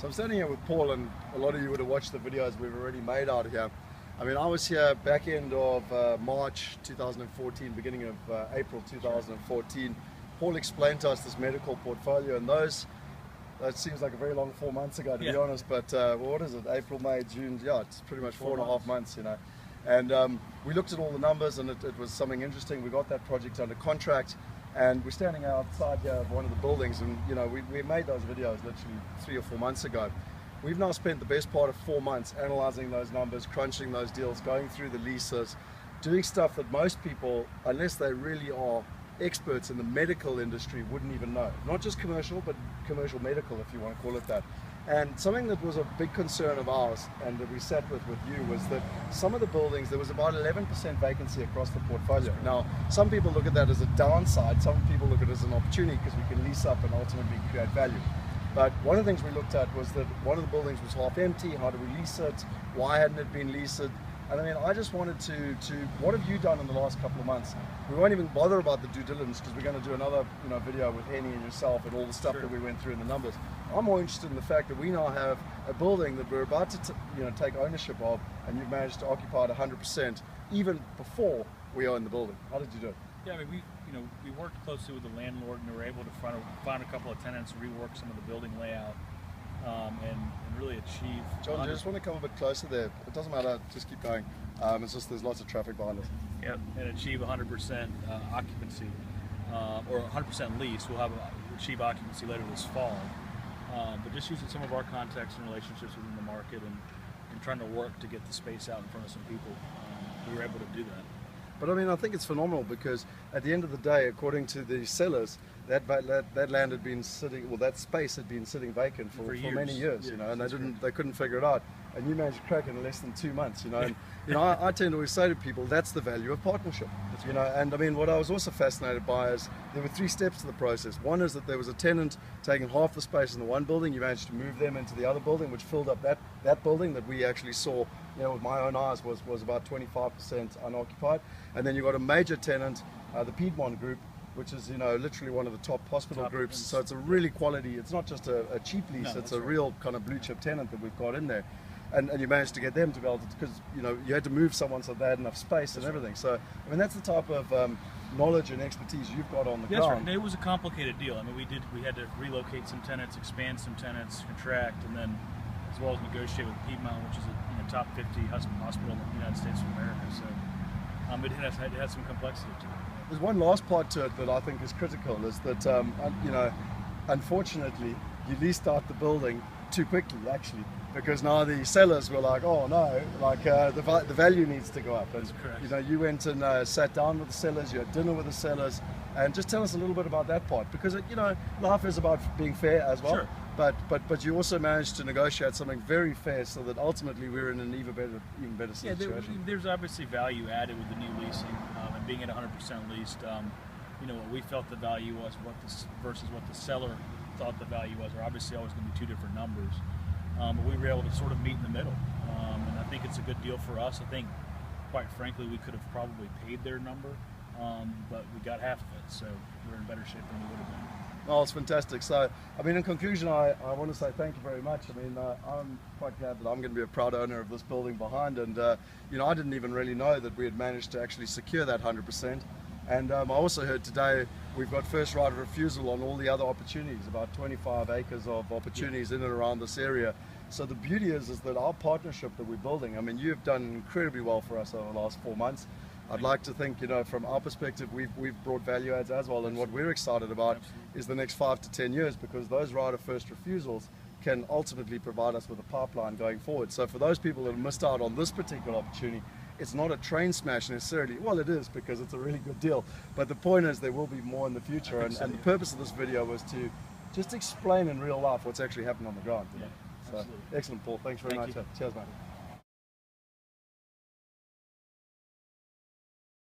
So I'm standing here with Paul, and a lot of you would have watched the videos we've already made out here. I mean, I was here back end of March 2014, beginning of April 2014. Paul explained to us this medical portfolio, and that seems like a very long 4 months ago, to be honest, but what is it, April, May, June, yeah, it's pretty much 4.5 months, you know. And we looked at all the numbers, and it was something interesting. We got that project under contract, and we're standing outside here of one of the buildings, and you know, we made those videos literally 3 or 4 months ago. We've now spent the best part of 4 months analyzing those numbers, crunching those deals, going through the leases, doing stuff that most people, unless they really are experts in the medical industry, wouldn't even know. Not just commercial, but commercial medical, if you want to call it that. And something that was a big concern of ours, and that we sat with you, was that some of the buildings, there was about 11% vacancy across the portfolio. Now, some people look at that as a downside, some people look at it as an opportunity because we can lease up and ultimately create value. But one of the things we looked at was that one of the buildings was half empty. How do we lease it? Why hadn't it been leased? And I mean, I just wanted to what have you done in the last couple of months? We won't even bother about the due diligence because we're going to do another video with Henny and yourself and all the stuff that we went through in the numbers. I'm more interested in the fact that we now have a building that we're about to take ownership of, and you've managed to occupy it 100% even before we own the building. How did you do it? Yeah, I mean, we worked closely with the landlord, and we were able to find a couple of tenants, rework some of the building layout, and really achieve. John, I just want to come a bit closer there. It doesn't matter, just keep going. It's just there's lots of traffic behind us. Yeah, and achieve 100% occupancy, or 100% lease. We'll achieve occupancy later this fall. But just using some of our contacts and relationships within the market and trying to work to get the space out in front of some people, we were able to do that. But I mean, I think it's phenomenal because at the end of the day, according to the sellers, that land had been sitting, well, that space had been sitting vacant for many years, you know, and they couldn't figure it out. And you managed to crack it in less than 2 months, you know. And I tend to always say to people, that's the value of partnership, you know. And I mean, what I was also fascinated by is there were 3 steps to the process. One is that there was a tenant taking half the space in the one building. You managed to move them into the other building, which filled up that building that we actually saw, you know, with my own eyes was about 25% unoccupied. And then you got a major tenant, the Piedmont Group, which is, you know, literally one of the top hospital groups. So it's a really quality, it's not just a cheap lease, it's a real kind of blue chip tenant that we've got in there. And you managed to get them to be able to, because, you know, you had to move someone so they had enough space and everything. So, I mean, that's the type of knowledge and expertise you've got on the ground. Right. It was a complicated deal. I mean, we had to relocate some tenants, expand some tenants, contract, and then as well as negotiate with Piedmont, which is a top 50 hospital in the United States of America. So it had some complexity to it. There's one last part to it that I think is critical, is that, you know, unfortunately, you leased out the building too quickly, actually, because now the sellers were like, oh no, like the value needs to go up. And you know, you went and sat down with the sellers, you had dinner with the sellers, and just tell us a little bit about that part, because you know, life is about being fair as well. Sure. But you also managed to negotiate something very fair, so that ultimately we're in an even better situation. Yeah, there's obviously value added with the new leasing, and being at 100% leased. You know, what we felt the value was versus what the seller thought the value was, are obviously always going to be 2 different numbers. But we were able to sort of meet in the middle, and I think it's a good deal for us. I think, quite frankly, we could have probably paid their number, but we got half of it, so we're in better shape than we would have been. Oh, it's fantastic. So, I mean, in conclusion, I want to say thank you very much. I mean, I'm quite glad that I'm going to be a proud owner of this building behind, and you know, I didn't even really know that we had managed to actually secure that 100%. And I also heard today we've got first right of refusal on all the other opportunities, about 25 acres of opportunities in and around this area. So the beauty is that our partnership that we're building, I mean, you've done incredibly well for us over the last 4 months. I'd like to think, you know, from our perspective, we've brought value adds as well, and what we're excited about is the next 5 to 10 years, because those right of first refusals can ultimately provide us with a pipeline going forward. So for those people that have missed out on this particular opportunity, it's not a train smash necessarily. Well, it is, because it's a really good deal. But the point is there will be more in the future, and the purpose of this video was to just explain in real life what's actually happening on the ground. Yeah, so excellent, Paul. Thanks very much. Cheers, mate.